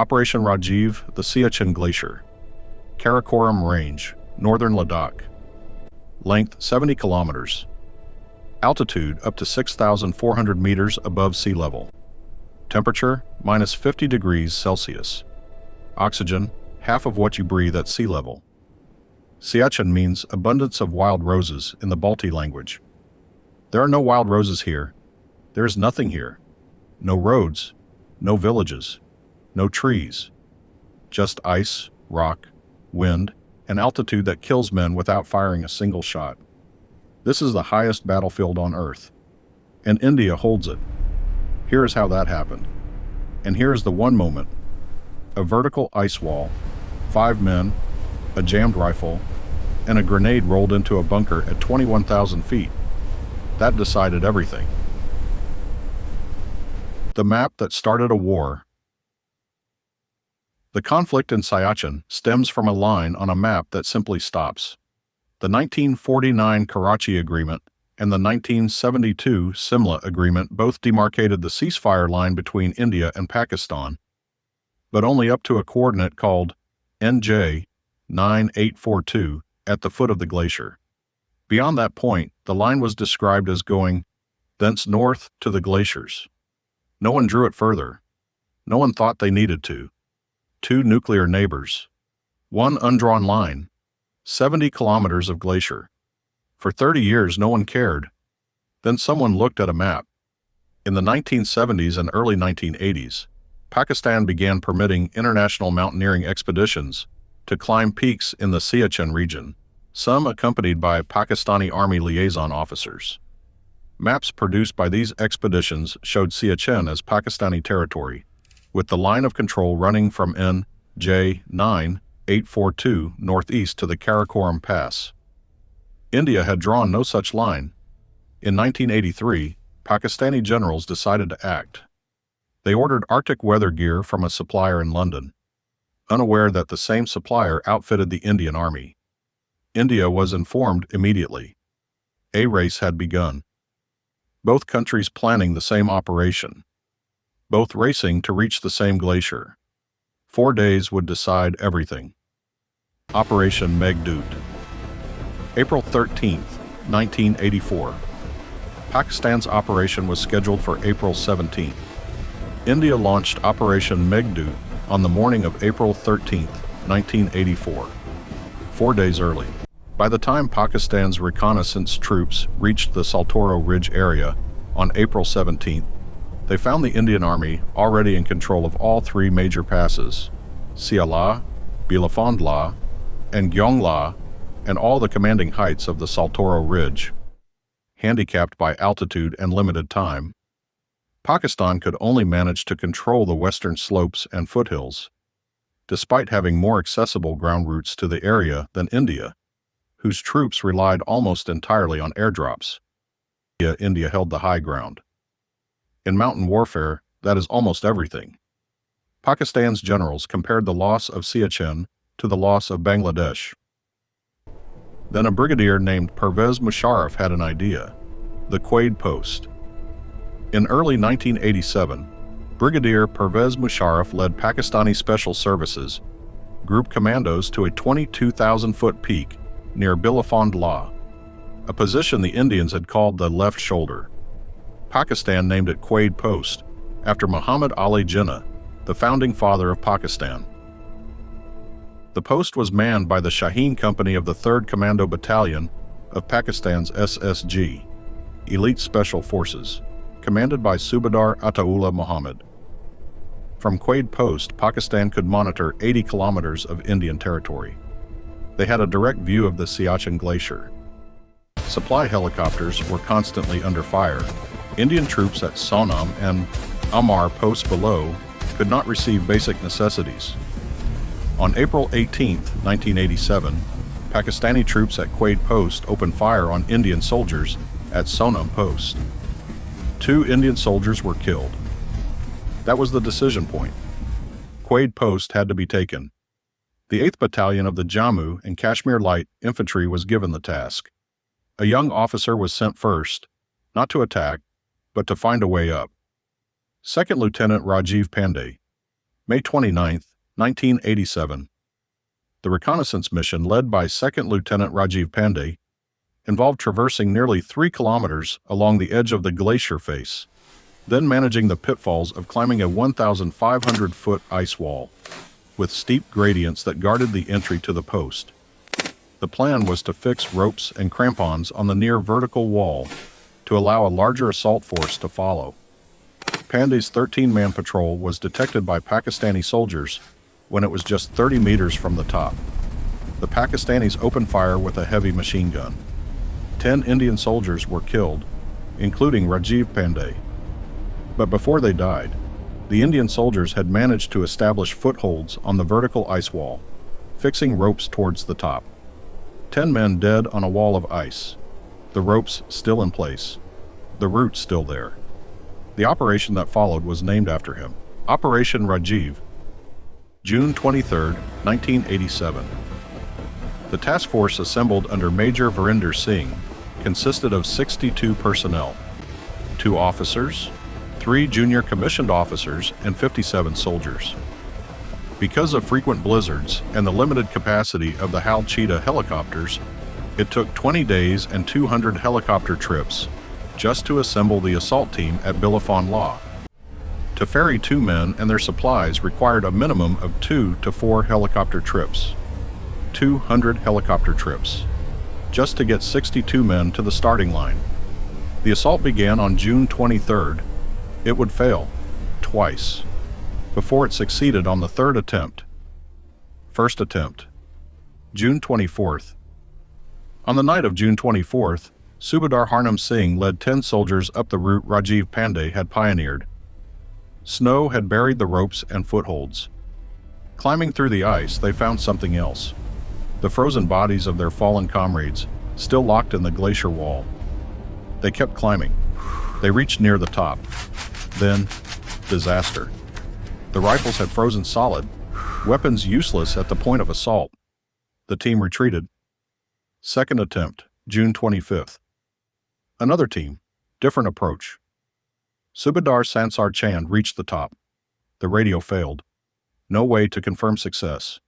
Operation Rajiv, the Siachen Glacier. Karakoram Range, northern Ladakh. Length 70 kilometers. Altitude up to 6,400 meters above sea level. Temperature minus 50 degrees Celsius. Oxygen, half of what you breathe at sea level. Siachen means abundance of wild roses in the Balti language. There are no wild roses here. There is nothing here. No roads, no villages, no trees. Just ice, rock, wind, and altitude that kills men without firing a single shot. This is the highest battlefield on Earth, and India holds it. Here is how that happened. And here is the one moment. A vertical ice wall, 5 men, a jammed rifle, and a grenade rolled into a bunker at 21,000 feet. That decided everything. The map that started a war. The conflict in Siachen stems from a line on a map that simply stops. The 1949 Karachi Agreement and the 1972 Simla Agreement both demarcated the ceasefire line between India and Pakistan, but only up to a coordinate called NJ 9842 at the foot of the glacier. Beyond that point, the line was described as going thence north to the glaciers. No one drew it further. No one thought they needed to. 2 nuclear neighbors. 1 undrawn line. 70 kilometers of glacier. For 30 years, no one cared. Then someone looked at a map. In the 1970s and early 1980s, Pakistan began permitting international mountaineering expeditions to climb peaks in the Siachen region, some accompanied by Pakistani Army liaison officers. Maps produced by these expeditions showed Siachen as Pakistani territory, with the line of control running from NJ 9842 northeast to the Karakoram Pass. India had drawn no such line. In 1983, Pakistani generals decided to act. They ordered Arctic weather gear from a supplier in London, unaware that the same supplier outfitted the Indian Army. India was informed immediately. A race had begun. Both countries planning the same operation. Both racing to reach the same glacier. 4 days would decide everything. Operation Meghdoot. April 13, 1984. Pakistan's operation was scheduled for April 17. India launched Operation Meghdoot on the morning of April 13, 1984, 4 days early. By the time Pakistan's reconnaissance troops reached the Saltoro Ridge area on April 17th, they found the Indian Army already in control of all 3 major passes, Siala, Bilafandla, and Gyongla, and all the commanding heights of the Saltoro Ridge. Handicapped by altitude and limited time, Pakistan could only manage to control the western slopes and foothills, despite having more accessible ground routes to the area than India, whose troops relied almost entirely on airdrops. India held the high ground. In mountain warfare, that is almost everything. Pakistan's generals compared the loss of Siachen to the loss of Bangladesh. Then a brigadier named Pervez Musharraf had an idea, the Quaid Post. In early 1987, Brigadier Pervez Musharraf led Pakistani Special Services, Group Commandos to a 22,000-foot peak near Bilafandla, a position the Indians had called the left shoulder. Pakistan named it Quaid Post, after Muhammad Ali Jinnah, the founding father of Pakistan. The post was manned by the Shaheen Company of the 3rd Commando Battalion of Pakistan's SSG, Elite Special Forces, commanded by Subedar Ataullah Muhammad. From Quaid Post, Pakistan could monitor 80 kilometers of Indian territory. They had a direct view of the Siachen Glacier. Supply helicopters were constantly under fire. Indian troops at Sonam and Amar posts below could not receive basic necessities. On April 18, 1987, Pakistani troops at Quaid Post opened fire on Indian soldiers at Sonam Post. 2 Indian soldiers were killed. That was the decision point. Quaid Post had to be taken. The 8th Battalion of the Jammu and Kashmir Light Infantry was given the task. A young officer was sent first, not to attack, but to find a way up. 2nd Lieutenant Rajiv Pandey, May 29, 1987. The reconnaissance mission, led by 2nd Lieutenant Rajiv Pandey, involved traversing nearly 3 kilometers along the edge of the Glacier face, then managing the pitfalls of climbing a 1,500-foot ice wall, with steep gradients that guarded the entry to the post. The plan was to fix ropes and crampons on the near vertical wall to allow a larger assault force to follow. Pandey's 13-man patrol was detected by Pakistani soldiers when it was just 30 meters from the top. The Pakistanis opened fire with a heavy machine gun. 10 Indian soldiers were killed, including Rajiv Pandey. But before they died, the Indian soldiers had managed to establish footholds on the vertical ice wall, fixing ropes towards the top. 10 men dead on a wall of ice. The ropes still in place. The route still there. The operation that followed was named after him, Operation Rajiv. June 23, 1987. The task force, assembled under Major Virender Singh, consisted of 62 personnel, 2 officers, 3 junior commissioned officers, and 57 soldiers. Because of frequent blizzards and the limited capacity of the HAL Cheetah helicopters, it took 20 days and 200 helicopter trips just to assemble the assault team at Bilafon Law. To ferry 2 men and their supplies required a minimum of 2 to 4 helicopter trips. 200 helicopter trips, just to get 62 men to the starting line. The assault began on June 23rd. It would fail, twice, before it succeeded on the 3rd attempt. First attempt, June 24th. On the night of June 24th, Subedar Harnam Singh led 10 soldiers up the route Rajiv Pandey had pioneered. Snow had buried the ropes and footholds. Climbing through the ice, they found something else. The frozen bodies of their fallen comrades, still locked in the glacier wall. They kept climbing. They reached near the top. Then, disaster. The rifles had frozen solid, weapons useless at the point of assault. The team retreated. Second attempt, June 25th. Another team, different approach. Subedar Sansar Chand reached the top. The radio failed. No way to confirm success.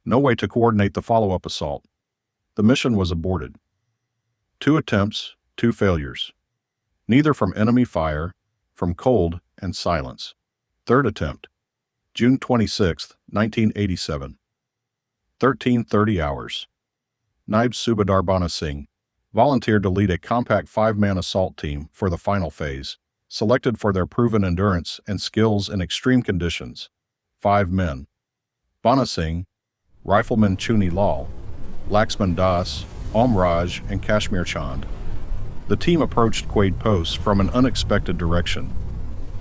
No way to coordinate the follow-up assault. The mission was aborted. 2 attempts, 2 failures. Neither from enemy fire, from cold and silence. Third attempt, June 26, 1987. 13:30 hours. Naib Subedar Bana Singh volunteered to lead a compact 5-man assault team for the final phase, selected for their proven endurance and skills in extreme conditions. 5 men. Bana Singh, Rifleman Chuni Lal, Laxman Das, Om Raj, and Kashmir Chand. The team approached Quaid Post from an unexpected direction,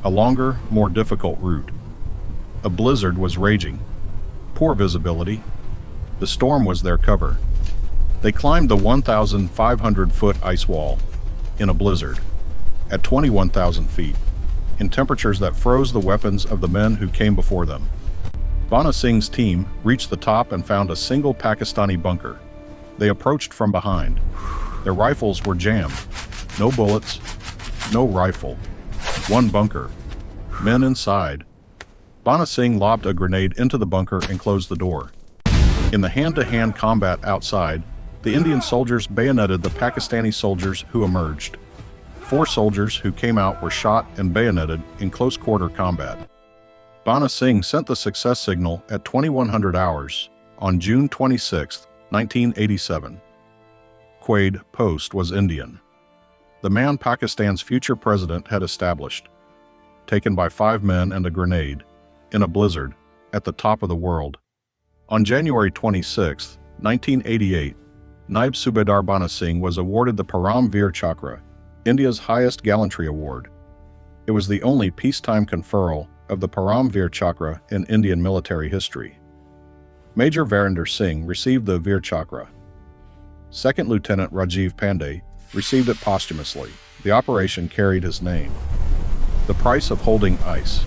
a longer, more difficult route. A blizzard was raging. Poor visibility. The storm was their cover. They climbed the 1,500-foot ice wall in a blizzard, at 21,000 feet, in temperatures that froze the weapons of the men who came before them. Bana Singh's team reached the top and found a single Pakistani bunker. They approached from behind. Their rifles were jammed. No bullets, no rifle. 1 bunker. Men inside. Bana Singh lobbed a grenade into the bunker and closed the door. In the hand-to-hand combat outside, the Indian soldiers bayoneted the Pakistani soldiers who emerged. 4 soldiers who came out were shot and bayoneted in close-quarter combat. Bana Singh sent the success signal at 2100 hours on June 26, 1987. Quaid Post was Indian. The man Pakistan's future president had established, taken by 5 men and a grenade, in a blizzard, at the top of the world. On January 26, 1988, Naib Subedar Bana Singh was awarded the Param Veer Chakra, India's highest gallantry award. It was the only peacetime conferral of the Param Veer Chakra in Indian military history. Major Virender Singh received the Veer Chakra. 2nd Lieutenant Rajiv Pandey received it posthumously. The operation carried his name. The price of holding ice.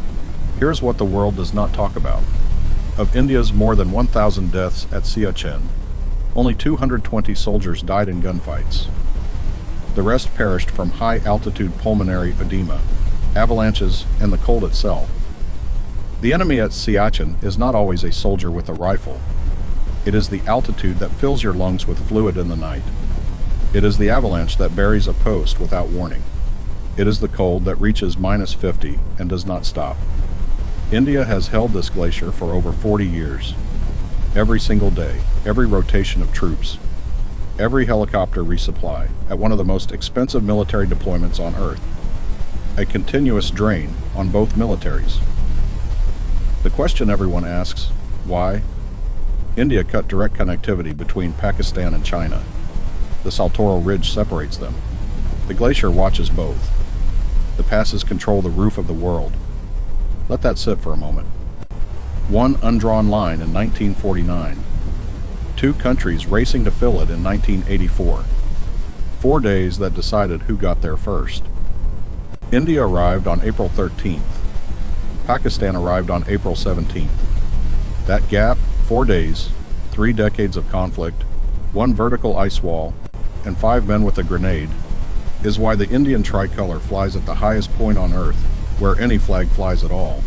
Here's what the world does not talk about. Of India's more than 1,000 deaths at Siachen, only 220 soldiers died in gunfights. The rest perished from high-altitude pulmonary edema, avalanches, and the cold itself. The enemy at Siachen is not always a soldier with a rifle. It is the altitude that fills your lungs with fluid in the night. It is the avalanche that buries a post without warning. It is the cold that reaches -50 and does not stop. India has held this glacier for over 40 years. Every single day, every rotation of troops, every helicopter resupply at one of the most expensive military deployments on Earth. A continuous drain on both militaries. The question everyone asks, why? India cut direct connectivity between Pakistan and China. The Saltoro Ridge separates them. The glacier watches both. The passes control the roof of the world. Let that sit for a moment. One undrawn line in 1949. Two countries racing to fill it in 1984. 4 days that decided who got there first. India arrived on April 13th. Pakistan arrived on April 17th. That gap, 4 days, 3 decades of conflict, 1 vertical ice wall, and 5 men with a grenade, is why the Indian tricolor flies at the highest point on Earth, where any flag flies at all.